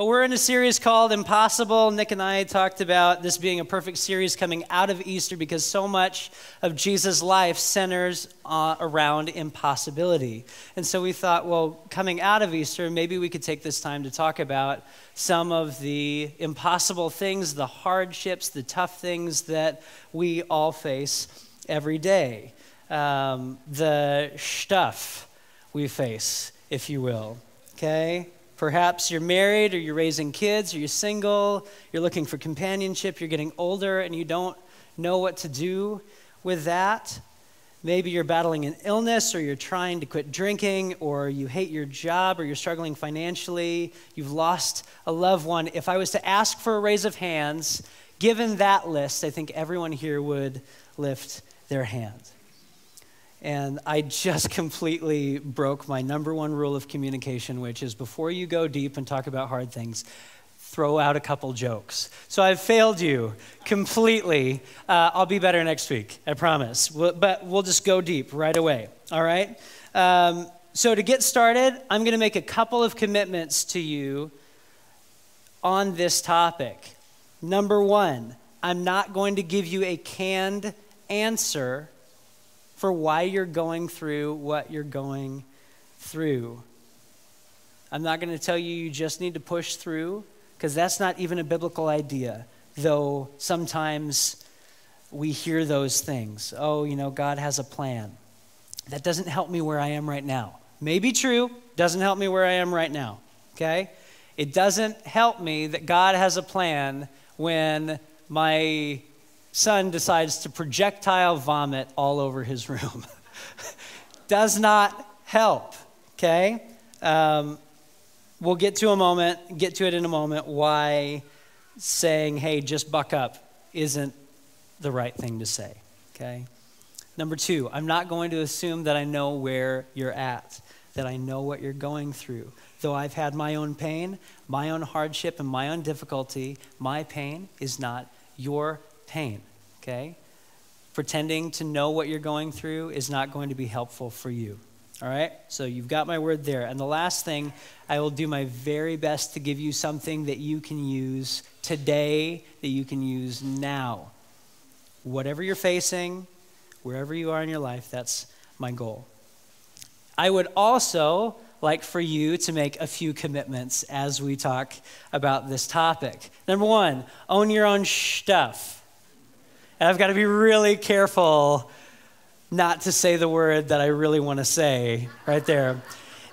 But we're in a series called Impossible. Nick and I talked about this being a perfect series coming out of Easter because so much of Jesus' life centers around impossibility. And so we thought, well, coming out of Easter, maybe we could take this time to talk about some of the impossible things, the hardships, the tough things that we all face every day. The stuff we face, if you will, okay? Perhaps you're married or you're raising kids or you're single, you're looking for companionship, you're getting older and you don't know what to do with that. Maybe you're battling an illness or you're trying to quit drinking or you hate your job or you're struggling financially, you've lost a loved one. If I was to ask for a raise of hands, given that list, I think everyone here would lift their hand. And I just completely broke my number one rule of communication, which is before you go deep and talk about hard things, throw out a couple jokes. So I've failed you completely. I'll be better next week, I promise. But we'll just go deep right away, all right? So to get started, I'm going to make a couple of commitments to you on this topic. Number one, I'm not going to give you a canned answer for why you're going through what you're going through. I'm not going to tell you just need to push through, because that's not even a biblical idea, though sometimes we hear those things. Oh, God has a plan. That doesn't help me where I am right now. May be true, doesn't help me where I am right now, okay? It doesn't help me that God has a plan when my son decides to projectile vomit all over his room. Does not help, okay? We'll get to it in a moment, why saying, hey, just buck up isn't the right thing to say, okay? Number two, I'm not going to assume that I know where you're at, that I know what you're going through. Though I've had my own pain, my own hardship, and my own difficulty, my pain is not your pain, okay? Pretending to know what you're going through is not going to be helpful for you, all right? So you've got my word there. And the last thing, I will do my very best to give you something that you can use today, that you can use now. Whatever you're facing, wherever you are in your life, that's my goal. I would also like for you to make a few commitments as we talk about this topic. Number one, own your own stuff. And I've got to be really careful not to say the word that I really want to say right there.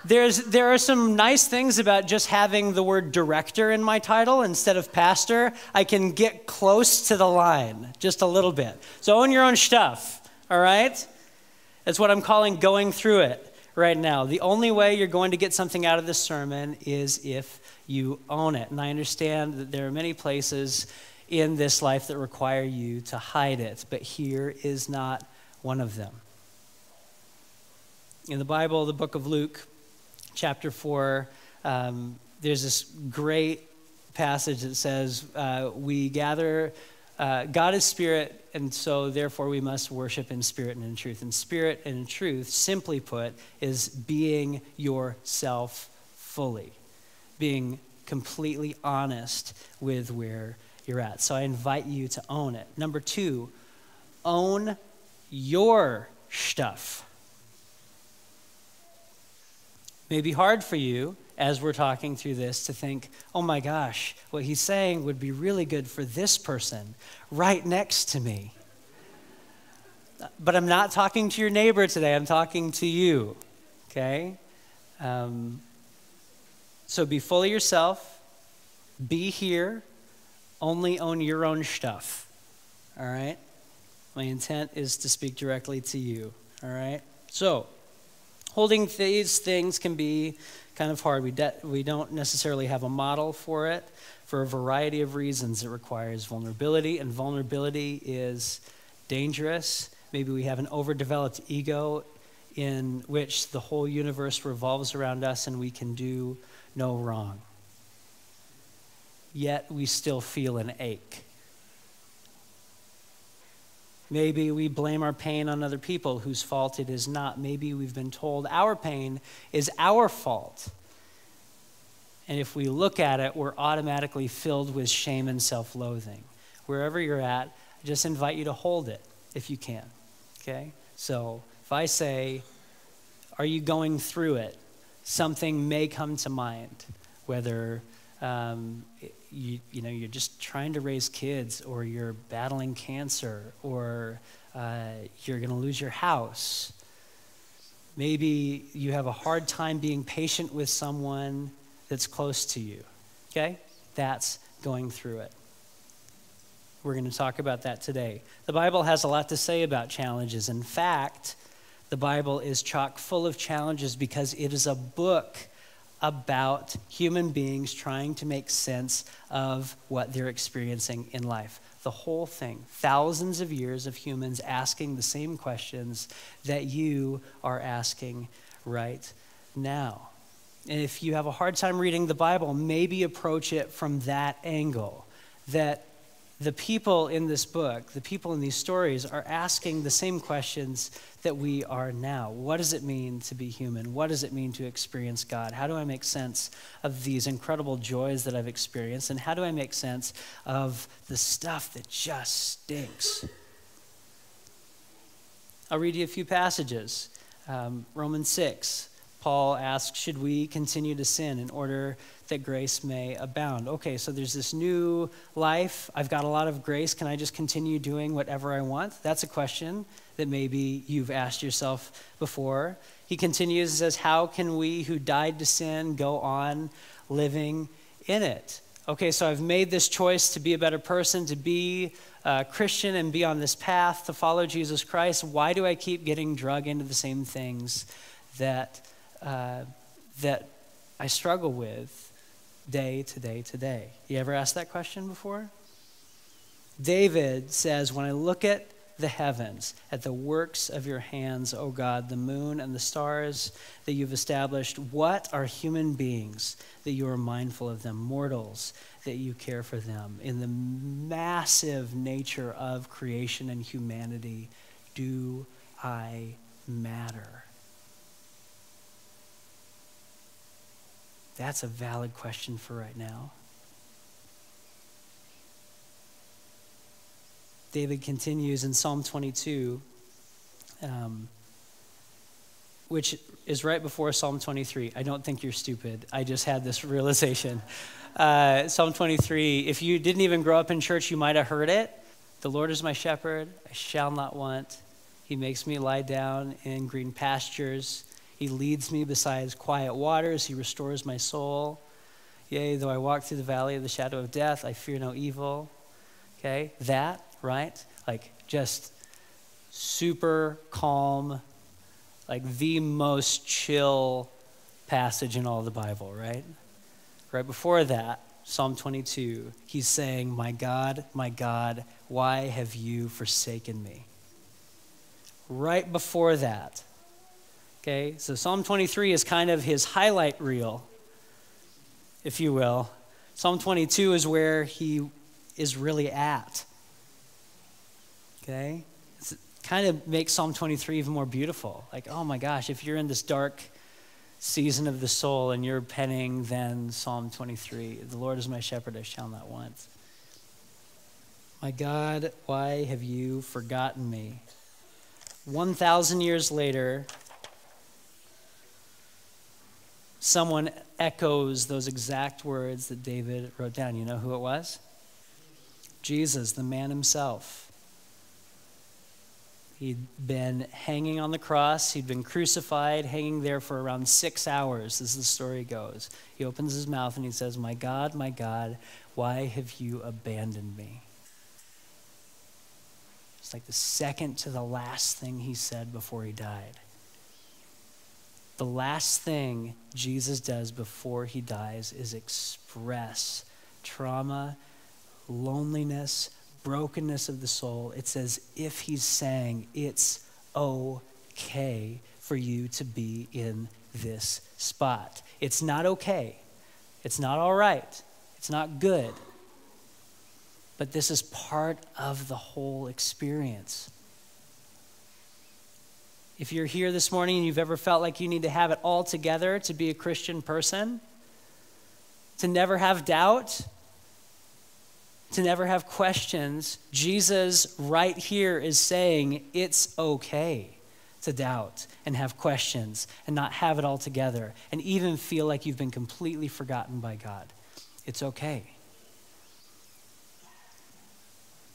There are some nice things about just having the word director in my title instead of pastor. I can get close to the line just a little bit. So own your own stuff, all right? That's what I'm calling going through it right now. The only way you're going to get something out of this sermon is if you own it. And I understand that there are many places in this life that require you to hide it, but here is not one of them. In the Bible, the book of Luke, chapter 4, there's this great passage that says, we gather, God is spirit, and so therefore we must worship in spirit and in truth. And spirit and in truth, simply put, is being yourself fully, being completely honest with where you're at. So I invite you to own it. Number two, own your stuff. May be hard for you as we're talking through this to think, oh my gosh, what he's saying would be really good for this person right next to me. But I'm not talking to your neighbor today, I'm talking to you, okay? So be fully yourself, be here, only own your own stuff, all right? My intent is to speak directly to you, all right? So, holding these things can be kind of hard. We don't necessarily have a model for it for a variety of reasons. It requires vulnerability, and vulnerability is dangerous. Maybe we have an overdeveloped ego in which the whole universe revolves around us and we can do no wrong. Yet we still feel an ache. Maybe we blame our pain on other people whose fault it is not. Maybe we've been told our pain is our fault. And if we look at it, we're automatically filled with shame and self-loathing. Wherever you're at, I just invite you to hold it if you can, okay? So if I say, are you going through it? Something may come to mind, whether you're just trying to raise kids, or you're battling cancer, or you're going to lose your house. Maybe you have a hard time being patient with someone that's close to you, okay? That's going through it. We're going to talk about that today. The Bible has a lot to say about challenges. In fact, the Bible is chock full of challenges because it is a book about human beings trying to make sense of what they're experiencing in life. The whole thing, thousands of years of humans asking the same questions that you are asking right now. And if you have a hard time reading the Bible, maybe approach it from that angle, that the people in this book, the people in these stories are asking the same questions that we are now. What does it mean to be human? What does it mean to experience God? How do I make sense of these incredible joys that I've experienced? And how do I make sense of the stuff that just stinks? I'll read you a few passages. Romans 6. Paul asks, should we continue to sin in order that grace may abound? Okay, so there's this new life. I've got a lot of grace. Can I just continue doing whatever I want? That's a question that maybe you've asked yourself before. He continues and says, how can we who died to sin go on living in it? Okay, so I've made this choice to be a better person, to be a Christian and be on this path to follow Jesus Christ. Why do I keep getting drug into the same things that I struggle with day to day to day? You ever asked that question before? David says, when I look at the heavens, at the works of your hands, O God, the moon and the stars that you've established, what are human beings that you are mindful of them, mortals that you care for them? In the massive nature of creation and humanity, do I matter? That's a valid question for right now. David continues in Psalm 22, which is right before Psalm 23. I don't think you're stupid. I just had this realization. Psalm 23, if you didn't even grow up in church, you might have heard it. The Lord is my shepherd, I shall not want. He makes me lie down in green pastures. He leads me beside quiet waters. He restores my soul. Yea, though I walk through the valley of the shadow of death, I fear no evil. Okay, that, right? Like just super calm, like the most chill passage in all the Bible, right? Right before that, Psalm 22, he's saying, my God, why have you forsaken me? Right before that, okay, so Psalm 23 is kind of his highlight reel, if you will. Psalm 22 is where he is really at, okay? It kind of makes Psalm 23 even more beautiful. Like, oh my gosh, if you're in this dark season of the soul and you're penning then Psalm 23, the Lord is my shepherd, I shall not want. My God, why have you forgotten me? 1,000 years later, someone echoes those exact words that David wrote down. You know who it was? Jesus, the man himself. He'd been hanging on the cross. He'd been crucified, hanging there for around 6 hours, as the story goes. He opens his mouth and he says, my God, why have you abandoned me? It's like the second to the last thing he said before he died. The last thing Jesus does before he dies is express trauma, loneliness, brokenness of the soul. It's as if he's saying, it's okay for you to be in this spot. It's not okay. It's not all right. It's not good. But this is part of the whole experience. If you're here this morning and you've ever felt like you need to have it all together to be a Christian person, to never have doubt, to never have questions. Jesus right here is saying it's okay to doubt and have questions and not have it all together and even feel like you've been completely forgotten by God. It's okay.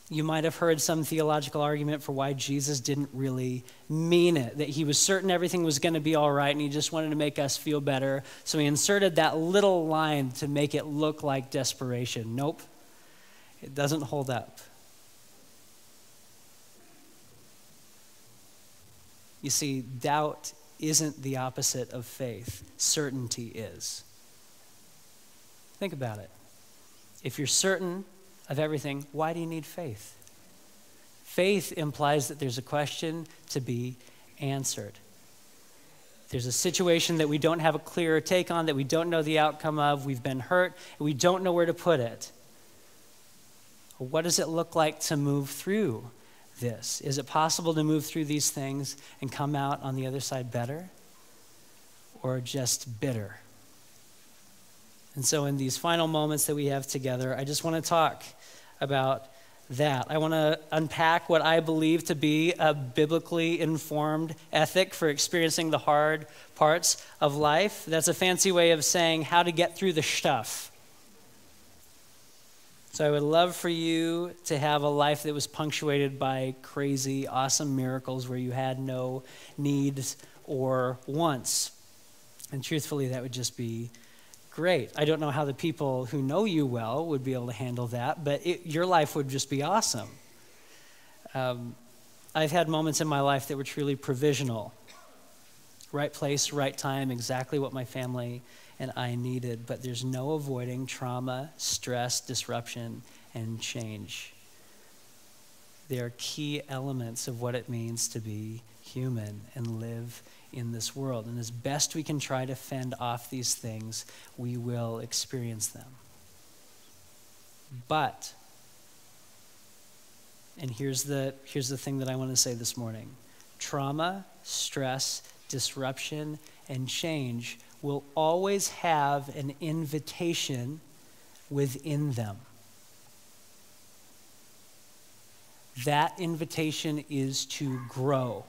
You might have heard some theological argument for why Jesus didn't really mean it, that he was certain everything was going to be all right and he just wanted to make us feel better. So he inserted that little line to make it look like desperation. Nope, it doesn't hold up. You see, doubt isn't the opposite of faith. Certainty is. Think about it. If you're certain of everything, why do you need faith? Faith implies that there's a question to be answered. There's a situation that we don't have a clear take on, that we don't know the outcome of, we've been hurt, and we don't know where to put it. What does it look like to move through this? Is it possible to move through these things and come out on the other side better, or just bitter? And so in these final moments that we have together, I just want to talk about that. I want to unpack what I believe to be a biblically informed ethic for experiencing the hard parts of life. That's a fancy way of saying how to get through the stuff. So I would love for you to have a life that was punctuated by crazy, awesome miracles where you had no needs or wants. And truthfully, that would just be great. I don't know how the people who know you well would be able to handle that, but your life would just be awesome. I've had moments in my life that were truly provisional. Right place, right time, exactly what my family and I needed, but there's no avoiding trauma, stress, disruption, and change. They are key elements of what it means to be human and live in this world. And as best we can try to fend off these things, we will experience them. But, and here's the thing that I want to say this morning. Trauma, stress, disruption, and change will always have an invitation within them. That invitation is to grow.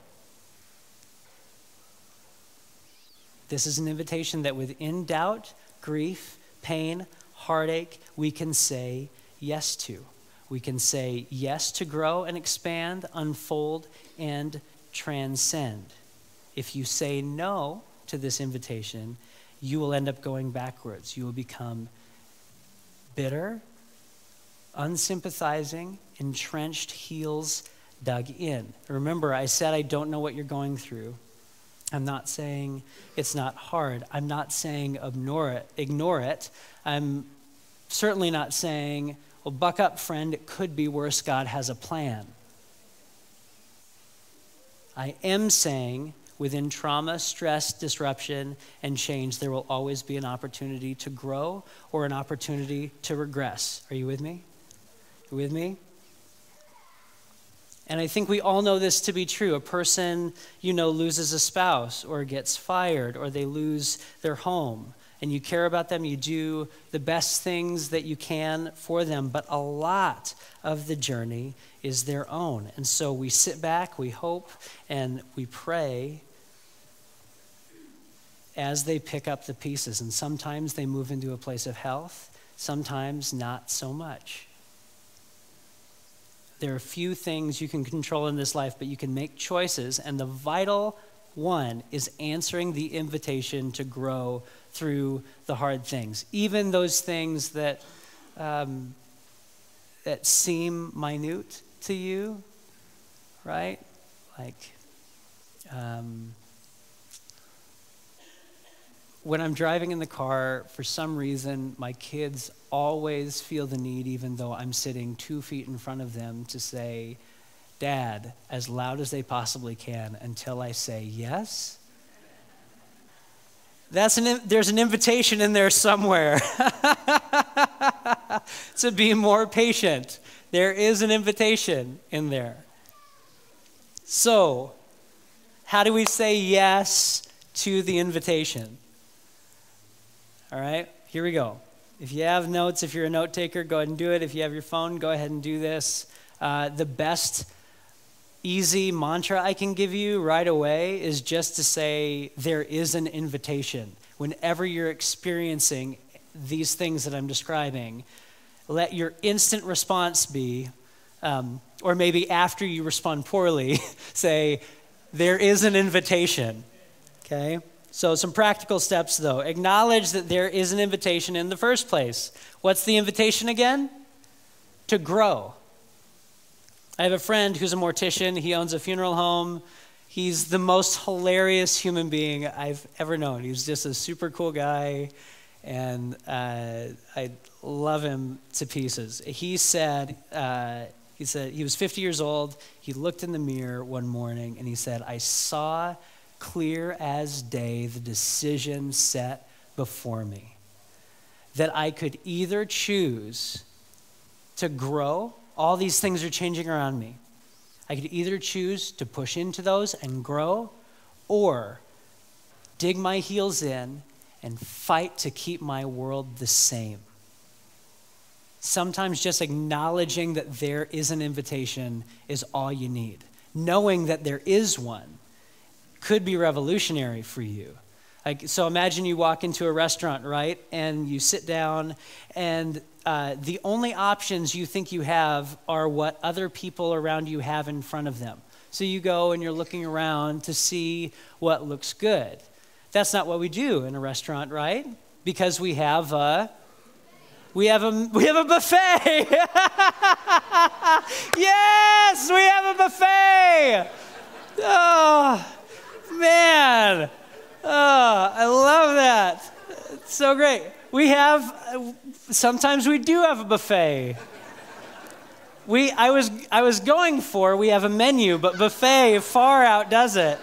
This is an invitation that within doubt, grief, pain, heartache, we can say yes to. We can say yes to grow and expand, unfold, and transcend. If you say no to this invitation, you will end up going backwards. You will become bitter, unsympathizing, entrenched, heels dug in. Remember, I said I don't know what you're going through. I'm not saying it's not hard. I'm not saying ignore it. I'm certainly not saying, well, buck up, friend, it could be worse, God has a plan. I am saying within trauma, stress, disruption, and change, there will always be an opportunity to grow or an opportunity to regress. Are you with me? You with me? And I think we all know this to be true. A person, loses a spouse or gets fired or they lose their home. And you care about them, you do the best things that you can for them. But a lot of the journey is their own. And so we sit back, we hope, and we pray as they pick up the pieces. And sometimes they move into a place of health, sometimes not so much. There are few things you can control in this life, but you can make choices, and the vital one is answering the invitation to grow through the hard things. Even those things that seem minute to you, right? Like when I'm driving in the car, for some reason, my kids always feel the need, even though I'm sitting 2 feet in front of them, to say, Dad, as loud as they possibly can until I say yes. There's an invitation in there somewhere to be more patient. There is an invitation in there. So, how do we say yes to the invitation? All right, here we go. If you have notes, if you're a note taker, go ahead and do it. If you have your phone, go ahead and do this. The best easy mantra I can give you right away is just to say there is an invitation. Whenever you're experiencing these things that I'm describing, let your instant response be, or maybe after you respond poorly, say, there is an invitation, okay? So some practical steps, though. Acknowledge that there is an invitation in the first place. What's the invitation again? To grow. I have a friend who's a mortician. He owns a funeral home. He's the most hilarious human being I've ever known. He's just a super cool guy, and I love him to pieces. He said he was 50 years old. He looked in the mirror one morning, and he said, I saw clear as day the decision set before me, that I could either choose to grow. All these things are changing around me. I could either choose to push into those and grow, or dig my heels in and fight to keep my world the same. Sometimes just acknowledging that there is an invitation is all you need. Knowing that there is one could be revolutionary for you. So imagine you walk into a restaurant, right? And you sit down, and the only options you think you have are what other people around you have in front of them. So you go and you're looking around to see what looks good. That's not what we do in a restaurant, right? Because we have a buffet. Yes, we have a buffet. Oh, man. Oh, I love that. It's so great. Sometimes we do have a buffet. I was going for, we have a menu, but buffet far outdoes it.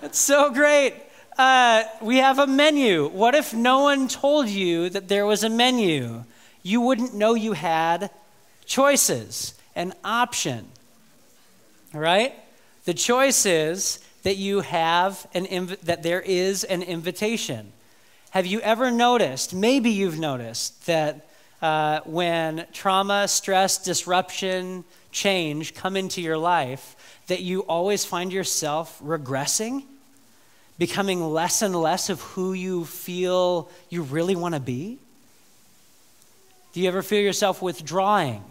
It's so great. We have a menu. What if no one told you that there was a menu? You wouldn't know you had choices, an option, all right? The choice is that you have that there is an invitation. Have you ever noticed, maybe you've noticed, that when trauma, stress, disruption, change come into your life, that you always find yourself regressing, becoming less and less of who you feel you really want to be? Do you ever feel yourself withdrawing?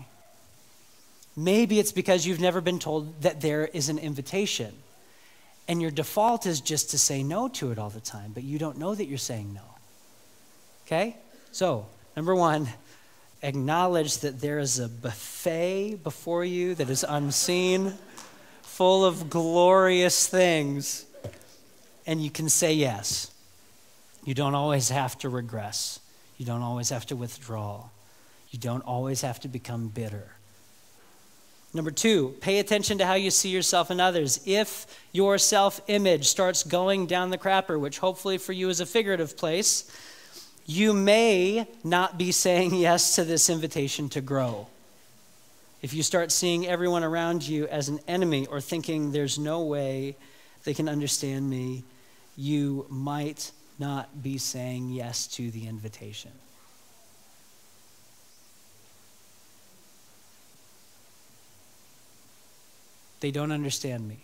Maybe it's because you've never been told that there is an invitation. And your default is just to say no to it all the time, but you don't know that you're saying no. Okay? So, number one, acknowledge that there is a buffet before you that is unseen, full of glorious things, and you can say yes. You don't always have to regress. You don't always have to withdraw. You don't always have to become bitter. Number two, pay attention to how you see yourself and others. If your self-image starts going down the crapper, which hopefully for you is a figurative place, you may not be saying yes to this invitation to grow. If you start seeing everyone around you as an enemy or thinking there's no way they can understand me, you might not be saying yes to the invitation. They don't understand me.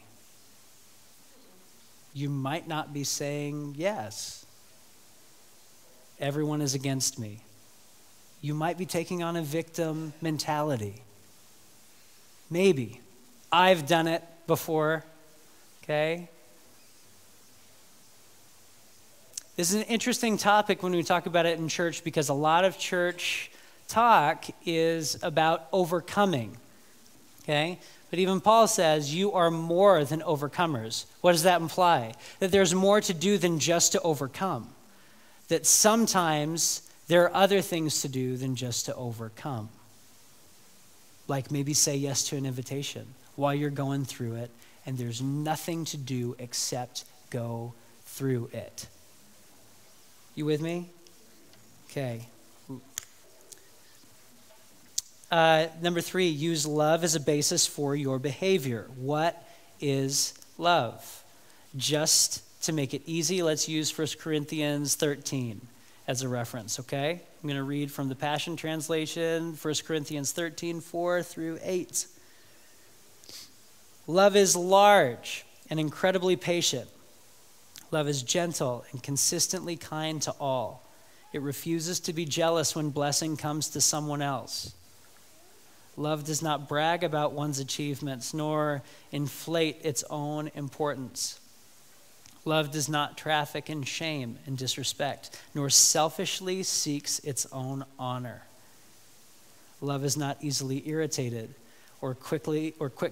You might not be saying yes. Everyone is against me. You might be taking on a victim mentality. Maybe. I've done it before, okay? This is an interesting topic when we talk about it in church because a lot of church talk is about overcoming, okay? But even Paul says, you are more than overcomers. What does that imply? That there's more to do than just to overcome. That sometimes there are other things to do than just to overcome. Like maybe say yes to an invitation while you're going through it, and there's nothing to do except go through it. You with me? Okay. Number three, use love as a basis for your behavior. What is love? Just to make it easy, let's use 1 Corinthians 13 as a reference, okay? I'm going to read from the Passion Translation, 1 Corinthians 13, 4 through 8. Love is large and incredibly patient. Love is gentle and consistently kind to all. It refuses to be jealous when blessing comes to someone else. Love does not brag about one's achievements, nor inflate its own importance. Love does not traffic in shame and disrespect, nor selfishly seeks its own honor. Love is not easily irritated or quick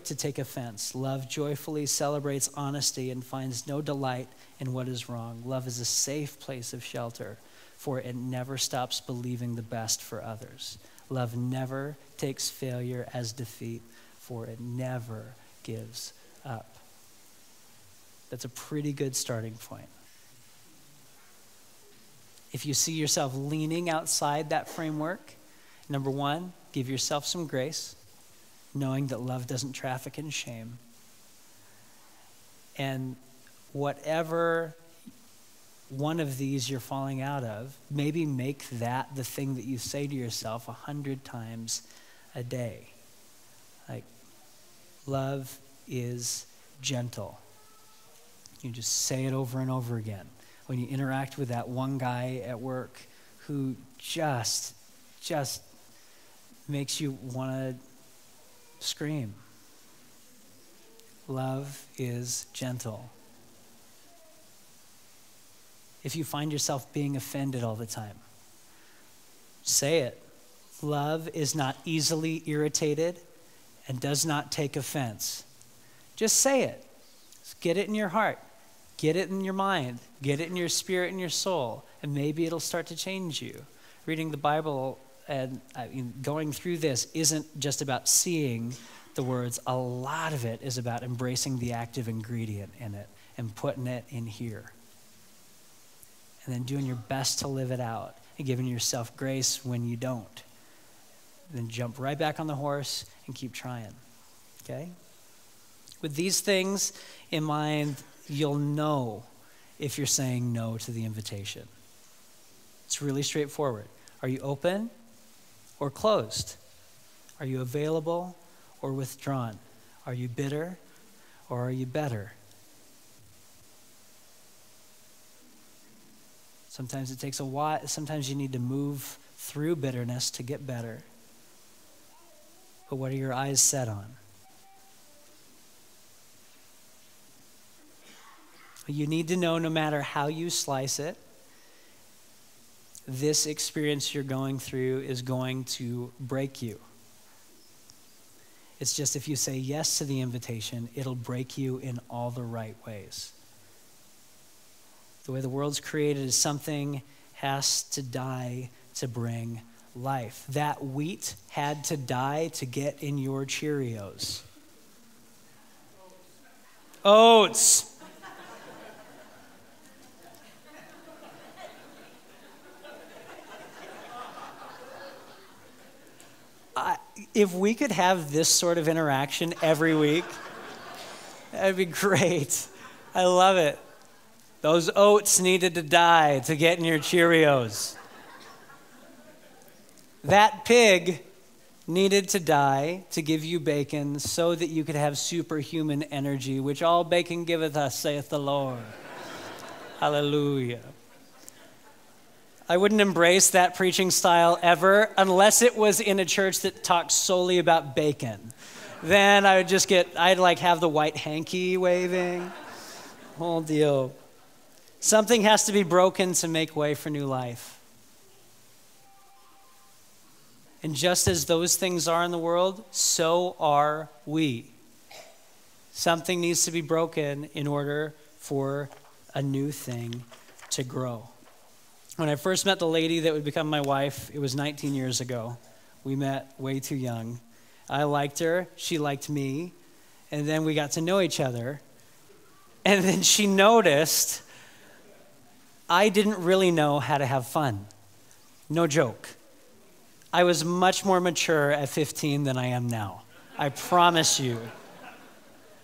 to take offense. Love joyfully celebrates honesty and finds no delight in what is wrong. Love is a safe place of shelter, for it never stops believing the best for others. Love never takes failure as defeat, for it never gives up. That's a pretty good starting point. If you see yourself leaning outside that framework, number one, give yourself some grace, knowing that love doesn't traffic in shame. And whatever one of these you're falling out of, maybe make that the thing that you say to yourself 100 times a day. Like, love is gentle. You just say it over and over again. When you interact with that one guy at work who just makes you want to scream. Love is gentle. If you find yourself being offended all the time, say it. Love is not easily irritated and does not take offense. Just say it. Just get it in your heart. Get it in your mind. Get it in your spirit and your soul. And maybe it'll start to change you. Reading the Bible and going through this isn't just about seeing the words. A lot of it is about embracing the active ingredient in it and putting it in here. And then doing your best to live it out and giving yourself grace when you don't. Then jump right back on the horse and keep trying, okay? With these things in mind, you'll know if you're saying no to the invitation. It's really straightforward. Are you open or closed? Are you available or withdrawn? Are you bitter or are you better? Sometimes it takes a while. Sometimes you need to move through bitterness to get better. But what are your eyes set on? You need to know, no matter how you slice it, this experience you're going through is going to break you. It's just if you say yes to the invitation, it'll break you in all the right ways. The way the world's created is something has to die to bring life. That wheat had to die to get in your Cheerios. Oats. If we could have this sort of interaction every week, that'd be great. I love it. Those oats needed to die to get in your Cheerios. That pig needed to die to give you bacon so that you could have superhuman energy, which all bacon giveth us, saith the Lord. Hallelujah. I wouldn't embrace that preaching style ever unless it was in a church that talked solely about bacon. Then I would I'd like have the white hanky waving, whole deal. Something has to be broken to make way for new life. And just as those things are in the world, so are we. Something needs to be broken in order for a new thing to grow. When I first met the lady that would become my wife, it was 19 years ago. We met way too young. I liked her, she liked me, and then we got to know each other. And then she noticed I didn't really know how to have fun. No joke. I was much more mature at 15 than I am now. I promise you.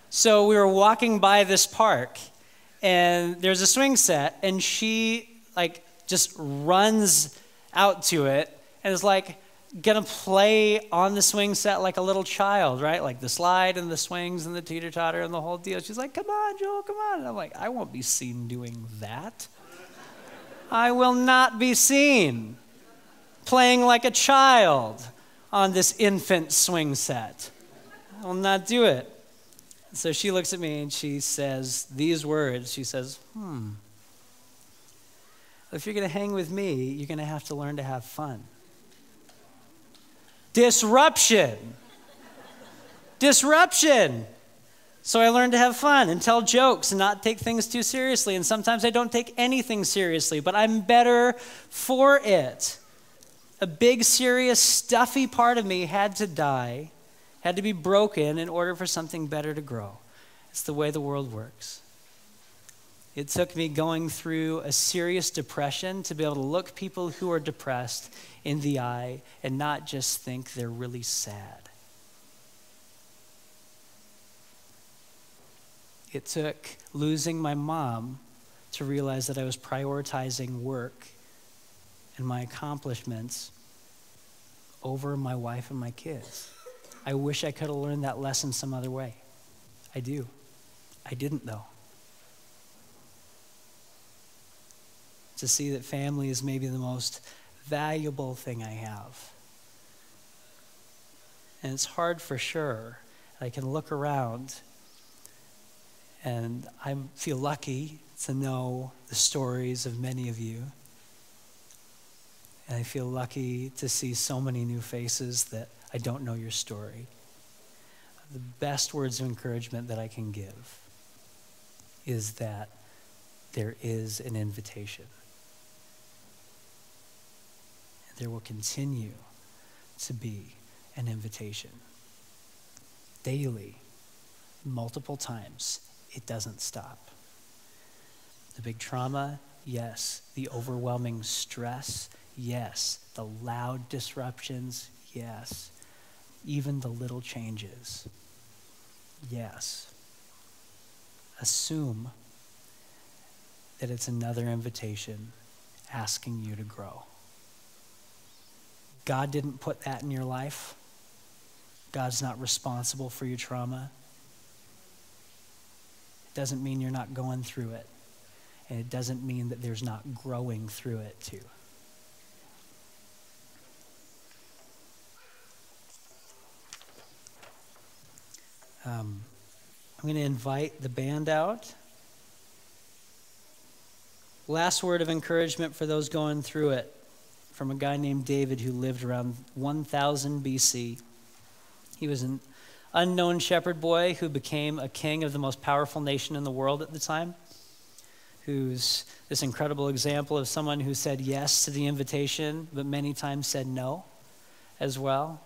So we were walking by this park, and there's a swing set, and she just runs out to it and is like gonna play on the swing set like a little child, right? Like the slide and the swings and the teeter-totter and the whole deal. She's like, come on, Joel, come on. And I'm like, I won't be seen doing that. I will not be seen playing like a child on this infant swing set. I will not do it. So she looks at me and she says these words. She says, if you're going to hang with me, you're going to have to learn to have fun. Disruption. So I learned to have fun and tell jokes and not take things too seriously. And sometimes I don't take anything seriously, but I'm better for it. A big, serious, stuffy part of me had to die, had to be broken in order for something better to grow. It's the way the world works. It took me going through a serious depression to be able to look people who are depressed in the eye and not just think they're really sad. It took losing my mom to realize that I was prioritizing work and my accomplishments over my wife and my kids. I wish I could have learned that lesson some other way. I do. I didn't, though. To see that family is maybe the most valuable thing I have. And it's hard for sure. I can look around and I feel lucky to know the stories of many of you. And I feel lucky to see so many new faces that I don't know your story. The best words of encouragement that I can give is that there is an invitation. There will continue to be an invitation. Daily, multiple times, it doesn't stop. The big trauma, yes. The overwhelming stress, yes. The loud disruptions, yes. Even the little changes, yes. Assume that it's another invitation asking you to grow. God didn't put that in your life. God's not responsible for your trauma. It doesn't mean you're not going through it. And it doesn't mean that there's not growing through it too. I'm going to invite the band out. Last word of encouragement for those going through it from a guy named David who lived around 1000 BC. He was an unknown shepherd boy who became a king of the most powerful nation in the world at the time, who's this incredible example of someone who said yes to the invitation, but many times said no as well.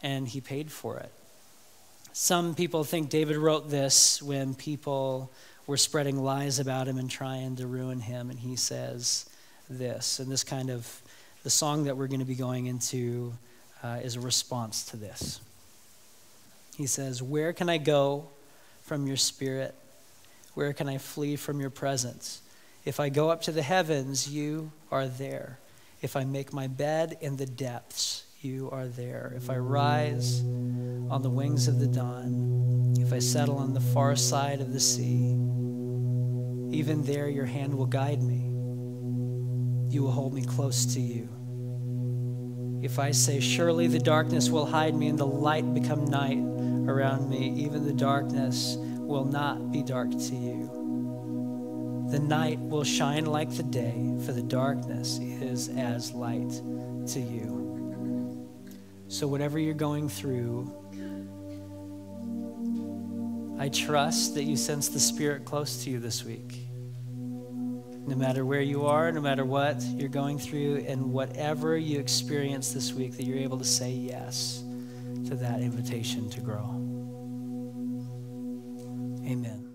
And he paid for it. Some people think David wrote this when people were spreading lies about him and trying to ruin him. And he says this, and this kind of, the song that we're going to be going into is a response to this. He says, "Where can I go from your spirit? Where can I flee from your presence? If I go up to the heavens, you are there. If I make my bed in the depths, you are there. If I rise on the wings of the dawn, if I settle on the far side of the sea, even there your hand will guide me. You will hold me close to you. If I say, surely the darkness will hide me and the light become night around me, even the darkness will not be dark to you. The night will shine like the day, for the darkness is as light to you." So whatever you're going through, I trust that you sense the Spirit close to you this week. No matter where you are, no matter what you're going through, and whatever you experience this week, that you're able to say yes to that invitation to grow. Amen.